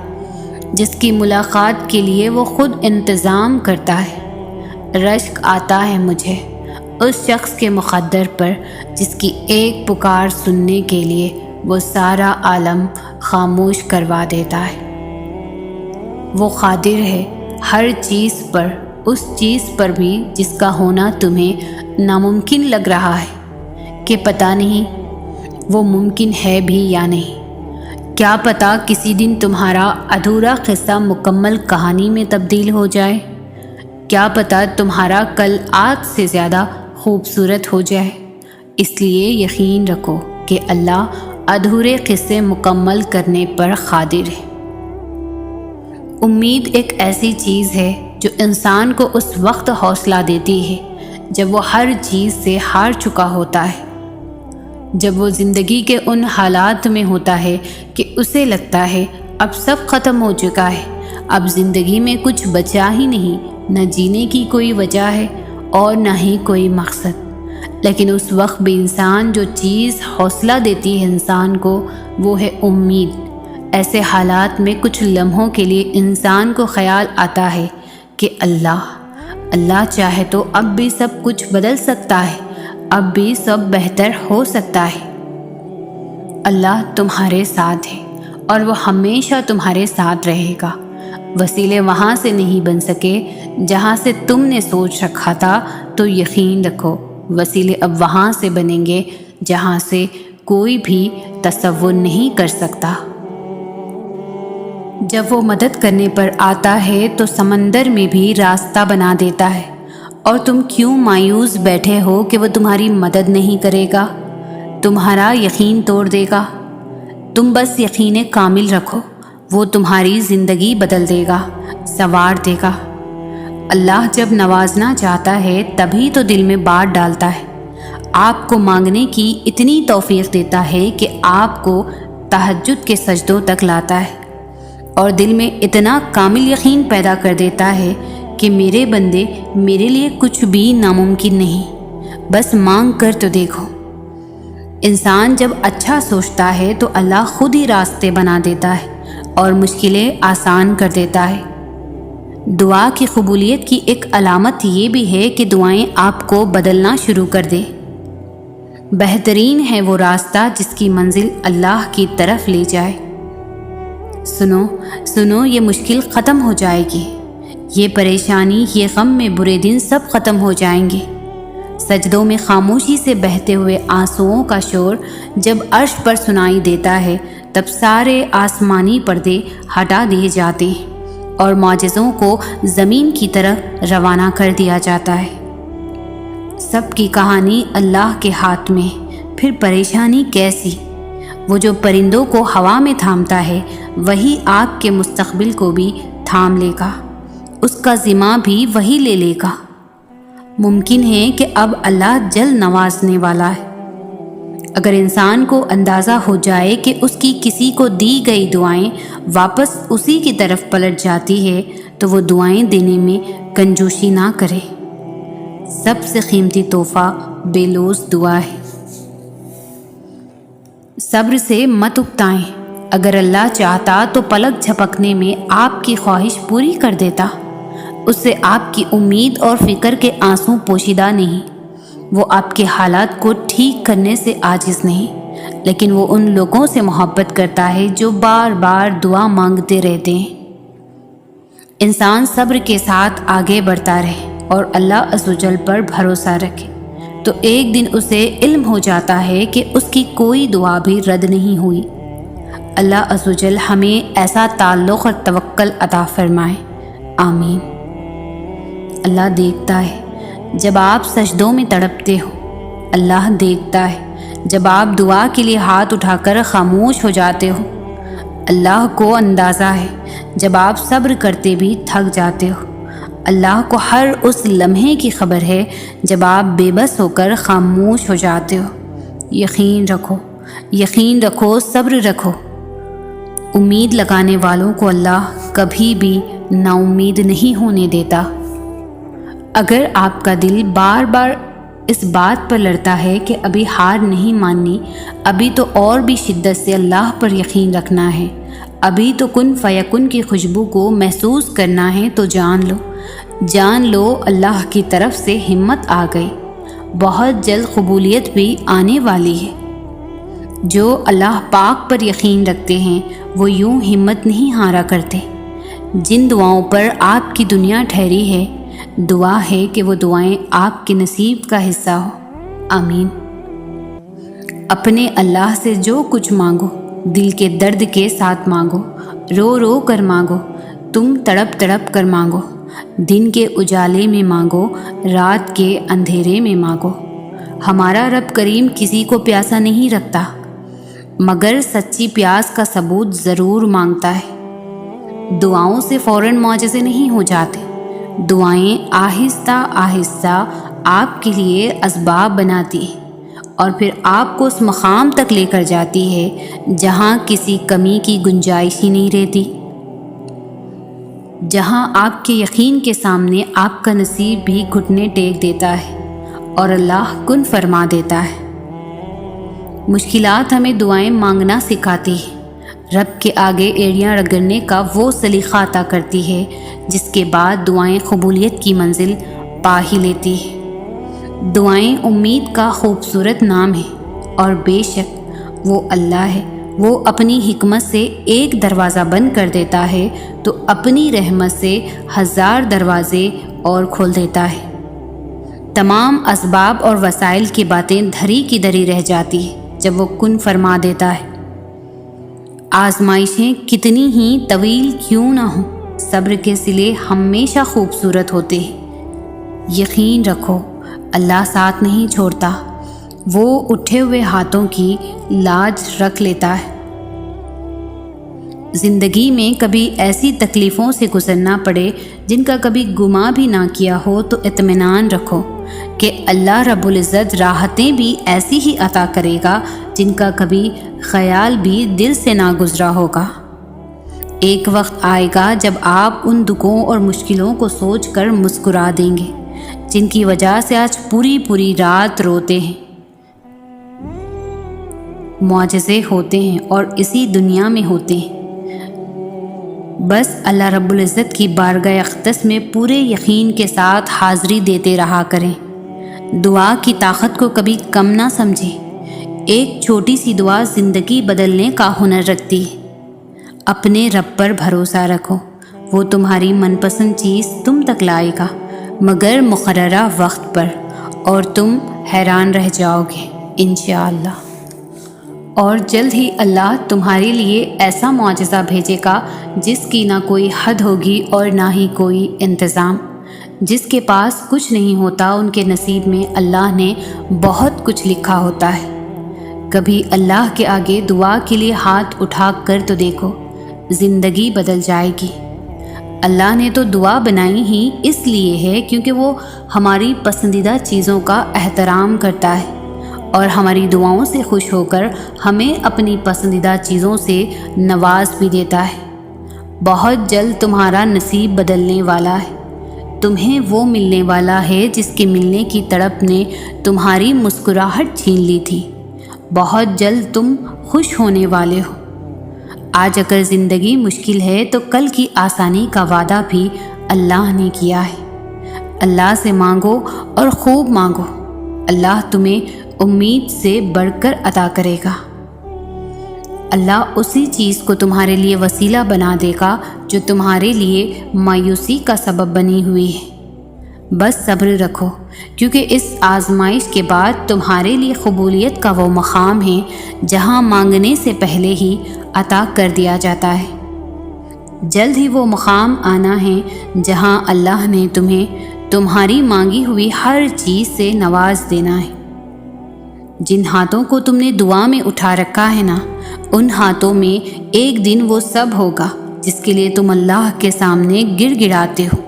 جس کی ملاقات کے لیے وہ خود انتظام کرتا ہے۔ رشک آتا ہے مجھے اس شخص کے مقدر پر جس کی ایک پکار سننے کے لیے وہ سارا عالم خاموش کروا دیتا ہے۔ وہ قادر ہے ہر چیز پر، اس چیز پر بھی جس کا ہونا تمہیں ناممکن لگ رہا ہے کہ پتہ نہیں وہ ممکن ہے بھی یا نہیں۔ کیا پتہ کسی دن تمہارا ادھورا قصہ مکمل کہانی میں تبدیل ہو جائے؟ کیا پتہ تمہارا کل آج سے زیادہ خوبصورت ہو جائے؟ اس لیے یقین رکھو کہ اللہ ادھورے قصے مکمل کرنے پر قادر ہے۔ امید ایک ایسی چیز ہے جو انسان کو اس وقت حوصلہ دیتی ہے جب وہ ہر چیز سے ہار چکا ہوتا ہے، جب وہ زندگی کے ان حالات میں ہوتا ہے کہ اسے لگتا ہے اب سب ختم ہو چکا ہے، اب زندگی میں کچھ بچا ہی نہیں، نہ جینے کی کوئی وجہ ہے اور نہ ہی کوئی مقصد۔ لیکن اس وقت بھی انسان جو چیز حوصلہ دیتی ہے انسان کو، وہ ہے امید۔ ایسے حالات میں کچھ لمحوں کے لیے انسان کو خیال آتا ہے کہ اللہ چاہے تو اب بھی سب کچھ بدل سکتا ہے، اب بھی سب بہتر ہو سکتا ہے۔ اللہ تمہارے ساتھ ہے اور وہ ہمیشہ تمہارے ساتھ رہے گا۔ وسیلے وہاں سے نہیں بن سکے جہاں سے تم نے سوچ رکھا تھا، تو یقین رکھو وسیلے اب وہاں سے بنیں گے جہاں سے کوئی بھی تصور نہیں کر سکتا۔ جب وہ مدد کرنے پر آتا ہے تو سمندر میں بھی راستہ بنا دیتا ہے، اور تم کیوں مایوس بیٹھے ہو کہ وہ تمہاری مدد نہیں کرے گا، تمہارا یقین توڑ دے گا؟ تم بس یقین کامل رکھو، وہ تمہاری زندگی بدل دے گا، سنوار دے گا۔ اللہ جب نوازنا چاہتا ہے تبھی تو دل میں بات ڈالتا ہے، آپ کو مانگنے کی اتنی توفیق دیتا ہے کہ آپ کو تہجد کے سجدوں تک لاتا ہے، اور دل میں اتنا کامل یقین پیدا کر دیتا ہے کہ میرے بندے، میرے لیے کچھ بھی ناممکن نہیں، بس مانگ کر تو دیکھو۔ انسان جب اچھا سوچتا ہے تو اللہ خود ہی راستے بنا دیتا ہے اور مشکلیں آسان کر دیتا ہے۔ دعا کی قبولیت کی ایک علامت یہ بھی ہے کہ دعائیں آپ کو بدلنا شروع کر دے۔ بہترین ہے وہ راستہ جس کی منزل اللہ کی طرف لے جائے۔ سنو سنو، یہ مشکل ختم ہو جائے گی، یہ پریشانی، یہ غم میں برے دن سب ختم ہو جائیں گے۔ سجدوں میں خاموشی سے بہتے ہوئے آنسوؤں کا شور جب عرش پر سنائی دیتا ہے، تب سارے آسمانی پردے ہٹا دیے جاتے ہیں اور معجزوں کو زمین کی طرف روانہ کر دیا جاتا ہے۔ سب کی کہانی اللہ کے ہاتھ میں، پھر پریشانی کیسی؟ وہ جو پرندوں کو ہوا میں تھامتا ہے وہی آپ کے مستقبل کو بھی تھام لے گا، اس کا ذمہ بھی وہی لے لے گا۔ ممکن ہے کہ اب اللہ جلد نوازنے والا ہے۔ اگر انسان کو اندازہ ہو جائے کہ اس کی کسی کو دی گئی دعائیں واپس اسی کی طرف پلٹ جاتی ہے تو وہ دعائیں دینے میں کنجوسی نہ کرے۔ سب سے قیمتی تحفہ بے لوث دعا ہے۔ صبر سے مت اکتائیں، اگر اللہ چاہتا تو پلک جھپکنے میں آپ کی خواہش پوری کر دیتا۔ اس سے آپ کی امید اور فکر کے آنسو پوشیدہ نہیں، وہ آپ کے حالات کو ٹھیک کرنے سے عاجز نہیں، لیکن وہ ان لوگوں سے محبت کرتا ہے جو بار بار دعا مانگتے رہتے ہیں۔ انسان صبر کے ساتھ آگے بڑھتا رہے اور اللہ عز و جل پر بھروسہ رکھے تو ایک دن اسے علم ہو جاتا ہے کہ اس کی کوئی دعا بھی رد نہیں ہوئی۔ اللہ عز و جل ہمیں ایسا تعلق اور توکل عطا فرمائے، آمین۔ اللہ دیکھتا ہے جب آپ سجدوں میں تڑپتے ہو، اللہ دیکھتا ہے جب آپ دعا کے لیے ہاتھ اٹھا کر خاموش ہو جاتے ہو، اللہ کو اندازہ ہے جب آپ صبر کرتے بھی تھک جاتے ہو، اللہ کو ہر اس لمحے کی خبر ہے جب آپ بے بس ہو کر خاموش ہو جاتے ہو۔ یقین رکھو، یقین رکھو، صبر رکھو۔ امید لگانے والوں کو اللہ کبھی بھی نا امید نہیں ہونے دیتا۔ اگر آپ کا دل بار بار اس بات پر لڑتا ہے کہ ابھی ہار نہیں ماننی، ابھی تو اور بھی شدت سے اللہ پر یقین رکھنا ہے، ابھی تو کن فیکن کی خوشبو کو محسوس کرنا ہے، تو جان لو اللہ کی طرف سے ہمت آ گئی، بہت جلد قبولیت بھی آنے والی ہے۔ جو اللہ پاک پر یقین رکھتے ہیں وہ یوں ہمت نہیں ہارا کرتے۔ جن دعاؤں پر آپ کی دنیا ٹھہری ہے، دعا ہے کہ وہ دعائیں آپ کے نصیب کا حصہ ہو، آمین۔ اپنے اللہ سے جو کچھ مانگو دل کے درد کے ساتھ مانگو، رو رو کر مانگو، تم تڑپ تڑپ کر مانگو، دن کے اجالے میں مانگو، رات کے اندھیرے میں مانگو۔ ہمارا رب کریم کسی کو پیاسا نہیں رکھتا، مگر سچی پیاس کا ثبوت ضرور مانگتا ہے۔ دعاؤں سے فوراً معجزے نہیں ہو جاتے، دعائیں آہستہ آہستہ آپ کے لیے اسباب بناتی ہیں اور پھر آپ کو اس مقام تک لے کر جاتی ہے جہاں کسی کمی کی گنجائش ہی نہیں رہتی، جہاں آپ کے یقین کے سامنے آپ کا نصیب بھی گھٹنے ٹیک دیتا ہے اور اللہ کن فرما دیتا ہے۔ مشکلات ہمیں دعائیں مانگنا سکھاتی ہے، رب کے آگے ایڑیاں رگڑنے کا وہ سلیقہ عطا کرتی ہے جس کے بعد دعائیں قبولیت کی منزل پا ہی لیتی ہے۔ دعائیں امید کا خوبصورت نام ہے اور بے شک وہ اللہ ہے، وہ اپنی حکمت سے ایک دروازہ بند کر دیتا ہے تو اپنی رحمت سے 1000 دروازے اور کھول دیتا ہے۔ تمام اسباب اور وسائل کی باتیں دھری کی دھری رہ جاتی ہے جب وہ کن فرما دیتا ہے۔ آزمائشیں کتنی ہی طویل کیوں نہ ہوں، صبر کے صلے ہمیشہ خوبصورت ہوتے ہیں۔ یقین رکھو اللہ ساتھ نہیں چھوڑتا، وہ اٹھے ہوئے ہاتھوں کی لاج رکھ لیتا ہے۔ زندگی میں کبھی ایسی تکلیفوں سے گزرنا پڑے جن کا کبھی گمان بھی نہ کیا ہو تو اطمینان رکھو کہ اللہ رب العزت راحتیں بھی ایسی ہی عطا کرے گا جن کا کبھی خیال بھی دل سے نہ گزرا ہوگا۔ ایک وقت آئے گا جب آپ ان دکھوں اور مشکلوں کو سوچ کر مسکرا دیں گے جن کی وجہ سے آج پوری رات روتے ہیں۔ معجزے ہوتے ہیں اور اسی دنیا میں ہوتے ہیں، بس اللہ رب العزت کی بارگاہ اقدس میں پورے یقین کے ساتھ حاضری دیتے رہا کریں۔ دعا کی طاقت کو کبھی کم نہ سمجھیں، ایک چھوٹی سی دعا زندگی بدلنے کا ہنر رکھتی ہے۔ اپنے رب پر بھروسہ رکھو، وہ تمہاری من پسند چیز تم تک لائے گا مگر مقررہ وقت پر، اور تم حیران رہ جاؤ گے انشاءاللہ۔ اور جلد ہی اللہ تمہارے لیے ایسا معجزہ بھیجے گا جس کی نہ کوئی حد ہوگی اور نہ ہی کوئی انتظام۔ جس کے پاس کچھ نہیں ہوتا ان کے نصیب میں اللہ نے بہت کچھ لکھا ہوتا ہے۔ کبھی اللہ کے آگے دعا کے لیے ہاتھ اٹھا کر تو دیکھو، زندگی بدل جائے گی۔ اللہ نے تو دعا بنائی ہی اس لیے ہے کیونکہ وہ ہماری پسندیدہ چیزوں کا احترام کرتا ہے اور ہماری دعاؤں سے خوش ہو کر ہمیں اپنی پسندیدہ چیزوں سے نواز بھی دیتا ہے۔ بہت جلد تمہارا نصیب بدلنے والا ہے، تمہیں وہ ملنے والا ہے جس کے ملنے کی تڑپ نے تمہاری مسکراہٹ چھین لی تھی۔ بہت جلد تم خوش ہونے والے ہو۔ آج اگر زندگی مشکل ہے تو کل کی آسانی کا وعدہ بھی اللہ نے کیا ہے۔ اللہ سے مانگو اور خوب مانگو، اللہ تمہیں امید سے بڑھ کر عطا کرے گا۔ اللہ اسی چیز کو تمہارے لیے وسیلہ بنا دے گا جو تمہارے لیے مایوسی کا سبب بنی ہوئی ہے۔ بس صبر رکھو، کیونکہ اس آزمائش کے بعد تمہارے لیے قبولیت کا وہ مقام ہے جہاں مانگنے سے پہلے ہی عطا کر دیا جاتا ہے۔ جلد ہی وہ مقام آنا ہے جہاں اللہ نے تمہیں تمہاری مانگی ہوئی ہر چیز سے نواز دینا ہے۔ جن ہاتھوں کو تم نے دعا میں اٹھا رکھا ہے نا، ان ہاتھوں میں ایک دن وہ سب ہوگا جس کے لیے تم اللہ کے سامنے گڑ گڑاتے ہو۔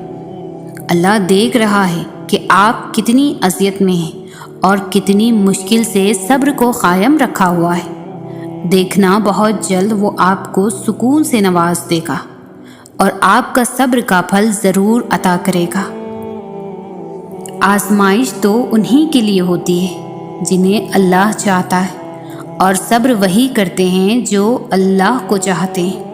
اللہ دیکھ رہا ہے کہ آپ کتنی اذیت میں ہیں اور کتنی مشکل سے صبر کو قائم رکھا ہوا ہے۔ دیکھنا بہت جلد وہ آپ کو سکون سے نواز دے گا اور آپ کا صبر کا پھل ضرور عطا کرے گا۔ آزمائش تو انہی کے لیے ہوتی ہے جنہیں اللہ چاہتا ہے، اور صبر وہی کرتے ہیں جو اللہ کو چاہتے ہیں۔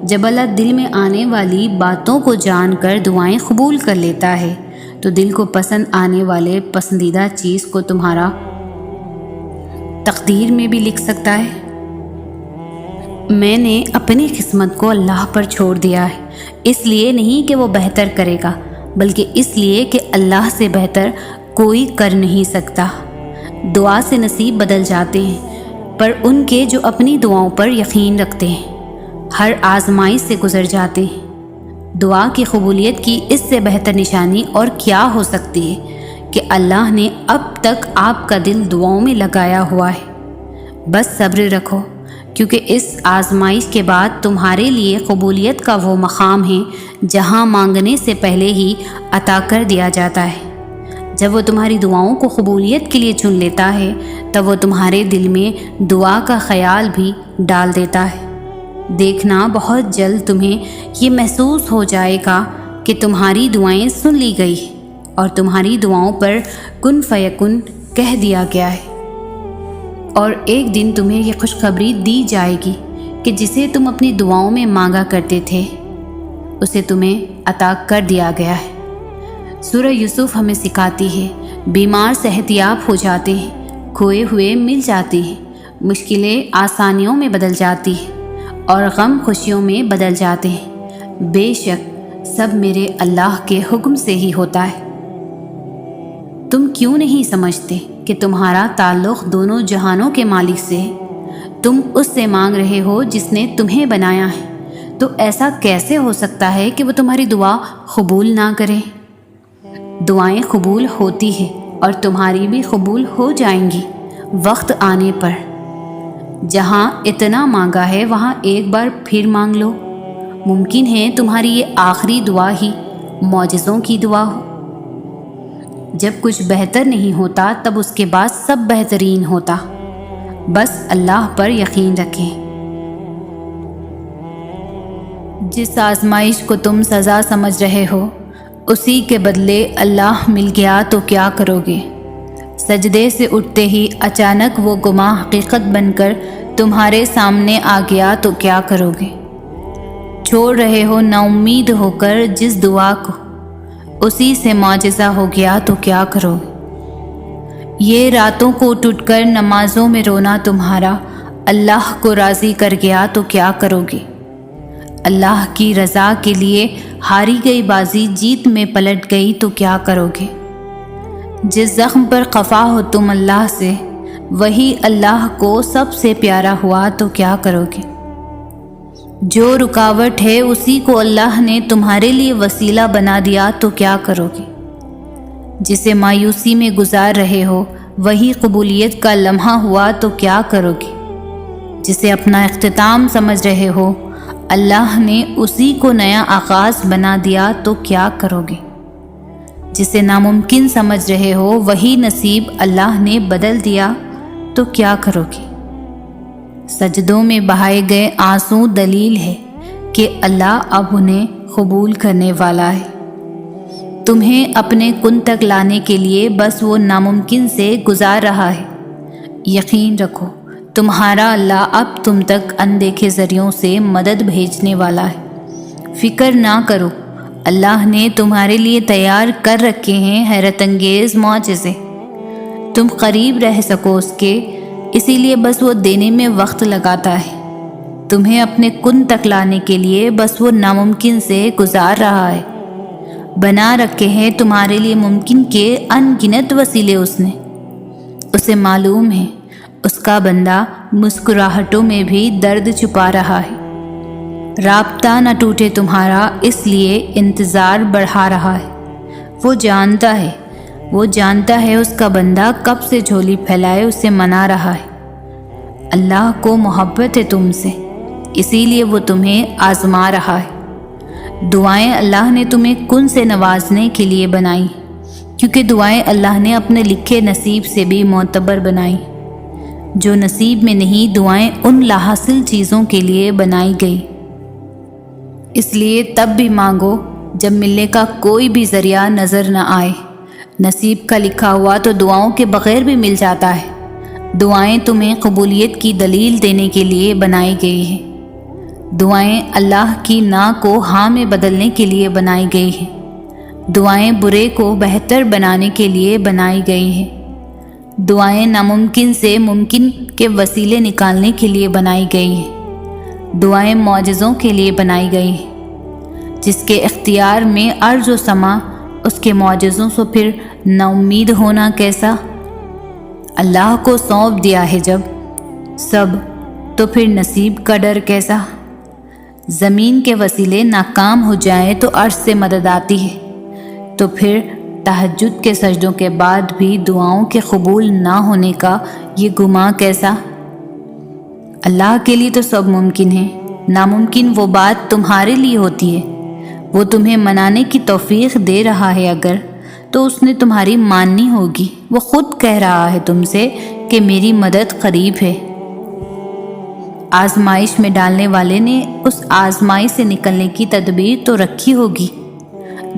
جب اللہ دل میں آنے والی باتوں کو جان کر دعائیں قبول کر لیتا ہے تو دل کو پسند آنے والے پسندیدہ چیز کو تمہارا تقدیر میں بھی لکھ سکتا ہے۔ میں نے اپنی قسمت کو اللہ پر چھوڑ دیا ہے، اس لیے نہیں کہ وہ بہتر کرے گا بلکہ اس لیے کہ اللہ سے بہتر کوئی کر نہیں سکتا۔ دعا سے نصیب بدل جاتے ہیں، پر ان کے جو اپنی دعاؤں پر یقین رکھتے ہیں ہر آزمائش سے گزر جاتے ہیں۔ دعا کی قبولیت کی اس سے بہتر نشانی اور کیا ہو سکتی ہے کہ اللہ نے اب تک آپ کا دل دعاؤں میں لگایا ہوا ہے۔ بس صبر رکھو، کیونکہ اس آزمائش کے بعد تمہارے لیے قبولیت کا وہ مقام ہے جہاں مانگنے سے پہلے ہی عطا کر دیا جاتا ہے۔ جب وہ تمہاری دعاؤں کو قبولیت کے لیے چن لیتا ہے تب وہ تمہارے دل میں دعا کا خیال بھی ڈال دیتا ہے۔ دیکھنا بہت جلد تمہیں یہ محسوس ہو جائے گا کہ تمہاری دعائیں سن لی گئی اور تمہاری دعاؤں پر کن فیکن کہہ دیا گیا ہے، اور ایک دن تمہیں یہ خوشخبری دی جائے گی کہ جسے تم اپنی دعاؤں میں مانگا کرتے تھے اسے تمہیں عطا کر دیا گیا ہے۔ سورہ یوسف ہمیں سکھاتی ہے بیمار صحت یاب ہو جاتے ہیں، کھوئے ہوئے مل جاتے ہیں، مشکلیں آسانیوں میں بدل جاتی ہیں اور غم خوشیوں میں بدل جاتے ہیں۔ بے شک سب میرے اللہ کے حکم سے ہی ہوتا ہے۔ تم کیوں نہیں سمجھتے کہ تمہارا تعلق دونوں جہانوں کے مالک سے ہے؟ تم اس سے مانگ رہے ہو جس نے تمہیں بنایا ہے، تو ایسا کیسے ہو سکتا ہے کہ وہ تمہاری دعا قبول نہ کرے؟ دعائیں قبول ہوتی ہیں اور تمہاری بھی قبول ہو جائیں گی وقت آنے پر۔ جہاں اتنا مانگا ہے وہاں ایک بار پھر مانگ لو۔ ممکن ہے تمہاری یہ آخری دعا ہی معجزوں کی دعا ہو۔ جب کچھ بہتر نہیں ہوتا تب اس کے بعد سب بہترین ہوتا۔ بس اللہ پر یقین رکھیں۔ جس آزمائش کو تم سزا سمجھ رہے ہو اسی کے بدلے اللہ مل گیا تو کیا کرو گے؟ سجدے سے اٹھتے ہی اچانک وہ گناہ حقیقت بن کر تمہارے سامنے آ گیا تو کیا کرو گے؟ چھوڑ رہے ہو نا امید ہو کر جس دعا کو، اسی سے معجزہ ہو گیا تو کیا کرو گے؟ یہ راتوں کو اٹھ کر نمازوں میں رونا تمہارا اللہ کو راضی کر گیا تو کیا کرو گے؟ اللہ کی رضا کے لیے ہاری گئی بازی جیت میں پلٹ گئی تو کیا کرو گے؟ جس زخم پر خفا ہو تم اللہ سے وہی اللہ کو سب سے پیارا ہوا تو کیا کرو گے؟ جو رکاوٹ ہے اسی کو اللہ نے تمہارے لیے وسیلہ بنا دیا تو کیا کرو گے؟ جسے مایوسی میں گزار رہے ہو وہی قبولیت کا لمحہ ہوا تو کیا کرو گے؟ جسے اپنا اختتام سمجھ رہے ہو اللہ نے اسی کو نیا آغاز بنا دیا تو کیا کرو گے؟ جسے ناممکن سمجھ رہے ہو وہی نصیب اللہ نے بدل دیا تو کیا کرو گے؟ سجدوں میں بہائے گئے آنسو دلیل ہے کہ اللہ اب انہیں قبول کرنے والا ہے۔ تمہیں اپنے کن تک لانے کے لیے بس وہ ناممکن سے گزار رہا ہے۔ یقین رکھو تمہارا اللہ اب تم تک اندیکھے ذریعوں سے مدد بھیجنے والا ہے۔ فکر نہ کرو، اللہ نے تمہارے لیے تیار کر رکھے ہیں حیرت انگیز معجزے۔ تم قریب رہ سکو اس کے، اسی لیے بس وہ دینے میں وقت لگاتا ہے۔ تمہیں اپنے کن تک لانے کے لیے بس وہ ناممکن سے گزار رہا ہے۔ بنا رکھے ہیں تمہارے لیے ممکن کے ان گنت وسیلے اس نے۔ اسے معلوم ہے اس کا بندہ مسکراہٹوں میں بھی درد چھپا رہا ہے۔ رابطہ نہ ٹوٹے تمہارا اس لیے انتظار بڑھا رہا ہے۔ وہ جانتا ہے اس کا بندہ کب سے جھولی پھیلائے اسے منا رہا ہے۔ اللہ کو محبت ہے تم سے، اسی لیے وہ تمہیں آزما رہا ہے۔ دعائیں اللہ نے تمہیں کن سے نوازنے کے لیے بنائی، کیونکہ دعائیں اللہ نے اپنے لکھے نصیب سے بھی معتبر بنائی۔ جو نصیب میں نہیں دعائیں ان لاحاصل چیزوں کے لیے بنائی گئی۔ اس لیے تب بھی مانگو جب ملنے کا کوئی بھی ذریعہ نظر نہ آئے۔ نصیب کا لکھا ہوا تو دعاؤں کے بغیر بھی مل جاتا ہے۔ دعائیں تمہیں قبولیت کی دلیل دینے کے لیے بنائی گئی ہیں۔ دعائیں اللہ کی نا کو ہاں میں بدلنے کے لیے بنائی گئی ہیں۔ دعائیں برے کو بہتر بنانے کے لیے بنائی گئی ہیں۔ دعائیں ناممکن سے ممکن کے وسیلے نکالنے کے لیے بنائی گئی ہیں۔ دعائیں معجزوں کے لیے بنائی گئی ہیں۔ جس کے اختیار میں ارض و سما، اس کے معجزوں سے پھر نا امید ہونا کیسا؟ اللہ کو سونپ دیا ہے جب سب، تو پھر نصیب کا ڈر کیسا؟ زمین کے وسیلے ناکام ہو جائیں تو عرش سے مدد آتی ہے، تو پھر تہجد کے سجدوں کے بعد بھی دعاؤں کے قبول نہ ہونے کا یہ گمان کیسا؟ اللہ کے لیے تو سب ممکن ہے، ناممکن وہ بات تمہارے لیے ہوتی ہے۔ وہ تمہیں منانے کی توفیق دے رہا ہے اگر، تو اس نے تمہاری ماننی ہوگی۔ وہ خود کہہ رہا ہے تم سے کہ میری مدد قریب ہے۔ آزمائش میں ڈالنے والے نے اس آزمائش سے نکلنے کی تدبیر تو رکھی ہوگی۔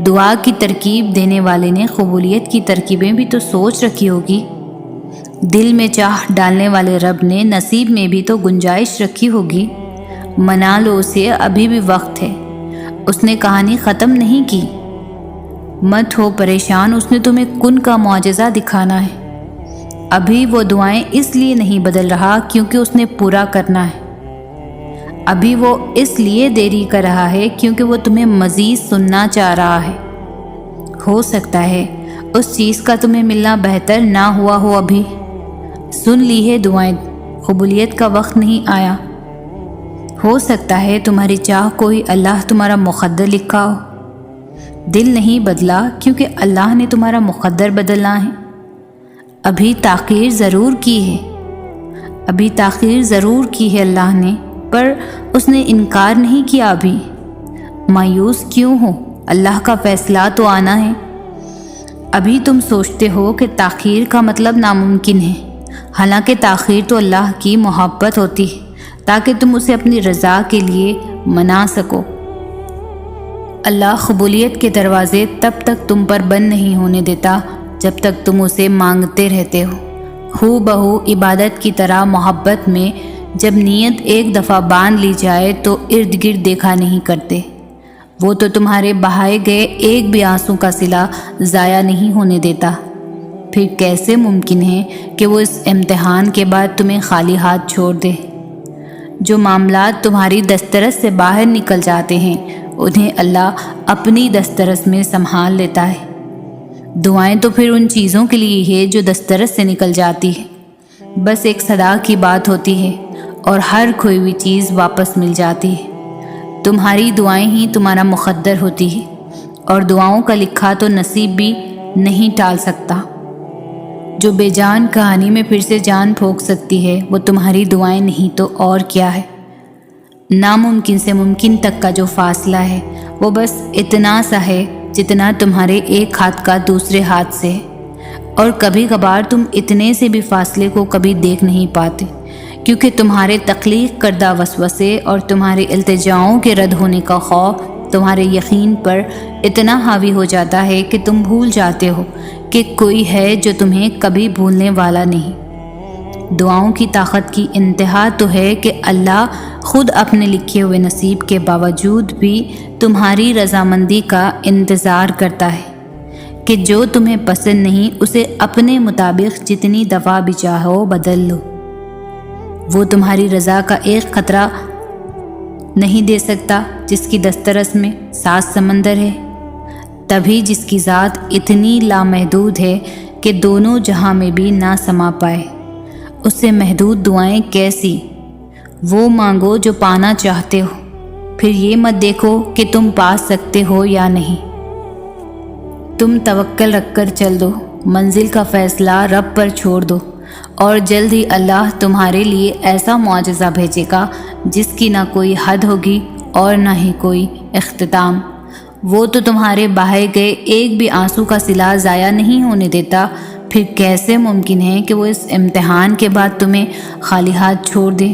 دعا کی ترکیب دینے والے نے قبولیت کی ترکیبیں بھی تو سوچ رکھی ہوگی۔ دل میں چاہ ڈالنے والے رب نے نصیب میں بھی تو گنجائش رکھی ہوگی۔ منا لو اسے، ابھی بھی وقت ہے۔ اس نے کہانی ختم نہیں کی۔ مت ہو پریشان، اس نے تمہیں کن کا معجزہ دکھانا ہے۔ ابھی وہ دعائیں اس لیے نہیں بدل رہا کیونکہ اس نے پورا کرنا ہے۔ ابھی وہ اس لیے دیری کر رہا ہے کیونکہ وہ تمہیں مزید سننا چاہ رہا ہے۔ ہو سکتا ہے اس چیز کا تمہیں ملنا بہتر نہ ہوا ہو، ابھی سن لی ہے دعائیں، قبولیت کا وقت نہیں آیا۔ ہو سکتا ہے تمہاری چاہ کوئی اللہ تمہارا مقدر لکھا ہو۔ دل نہیں بدلا کیونکہ اللہ نے تمہارا مقدر بدلنا ہے۔ ابھی تاخیر ضرور کی ہے اللہ نے، پر اس نے انکار نہیں کیا۔ ابھی مایوس کیوں ہو؟ اللہ کا فیصلہ تو آنا ہے۔ ابھی تم سوچتے ہو کہ تاخیر کا مطلب ناممکن ہے، حالانکہ تاخیر تو اللہ کی محبت ہوتی ہے تاکہ تم اسے اپنی رضا کے لیے منا سکو۔ اللہ قبولیت کے دروازے تب تک تم پر بند نہیں ہونے دیتا جب تک تم اسے مانگتے رہتے ہو بہو عبادت کی طرح محبت میں جب نیت ایک دفعہ باندھ لی جائے تو ارد گرد دیکھا نہیں کرتے۔ وہ تو تمہارے بہائے گئے ایک بھی آنسو کا صلہ ضائع نہیں ہونے دیتا۔ پھر کیسے ممکن ہے کہ وہ اس امتحان کے بعد تمہیں خالی ہاتھ چھوڑ دے؟ جو معاملات تمہاری دسترس سے باہر نکل جاتے ہیں انہیں اللہ اپنی دسترس میں سنبھال لیتا ہے۔ دعائیں تو پھر ان چیزوں کے لیے ہے جو دسترس سے نکل جاتی ہے، بس ایک صدا کی بات ہوتی ہے اور ہر کھوئی ہوئی چیز واپس مل جاتی ہے۔ تمہاری دعائیں ہی تمہارا مقدر ہوتی ہے، اور دعاؤں کا لکھا تو نصیب بھی نہیں ٹال سکتا۔ جو بے جان کہانی میں پھر سے جان پھونک سکتی ہے وہ تمہاری دعائیں نہیں تو اور کیا ہے۔ ناممکن سے ممکن تک کا جو فاصلہ ہے وہ بس اتنا سا ہے جتنا تمہارے ایک ہاتھ کا دوسرے ہاتھ سے ہے، اور کبھی کبھار تم اتنے سے بھی فاصلے کو کبھی دیکھ نہیں پاتے، کیونکہ تمہارے تخلیق کردہ وسوسے اور تمہارے التجاؤں کے رد ہونے کا خوف تمہارے یقین پر اتنا حاوی ہو جاتا ہے کہ تم بھول جاتے ہو کہ کوئی ہے جو تمہیں کبھی بھولنے والا نہیں۔ دعاؤں کی طاقت کی انتہا تو ہے کہ اللہ خود اپنے لکھے ہوئے نصیب کے باوجود بھی تمہاری رضامندی کا انتظار کرتا ہے کہ جو تمہیں پسند نہیں اسے اپنے مطابق جتنی دفعہ بھی چاہو بدل لو۔ وہ تمہاری رضا کا ایک قطرہ نہیں دے سکتا جس کی دسترس میں 7 سمندر ہے، تبھی جس کی ذات اتنی لامحدود ہے کہ دونوں جہاں میں بھی نہ سما پائے، اس سے محدود دعائیں کیسی؟ وہ مانگو جو پانا چاہتے ہو، پھر یہ مت دیکھو کہ تم پا سکتے ہو یا نہیں۔ تم توکل رکھ کر چل دو، منزل کا فیصلہ رب پر چھوڑ دو، اور جلد ہی اللہ تمہارے لیے ایسا معجزہ بھیجے گا جس کی نہ کوئی حد ہوگی اور نہ ہی کوئی اختتام۔ وہ تو تمہارے بہائے گئے ایک بھی آنسو کا صلہ ضائع نہیں ہونے دیتا، پھر کیسے ممکن ہے کہ وہ اس امتحان کے بعد تمہیں خالی ہاتھ چھوڑ دے؟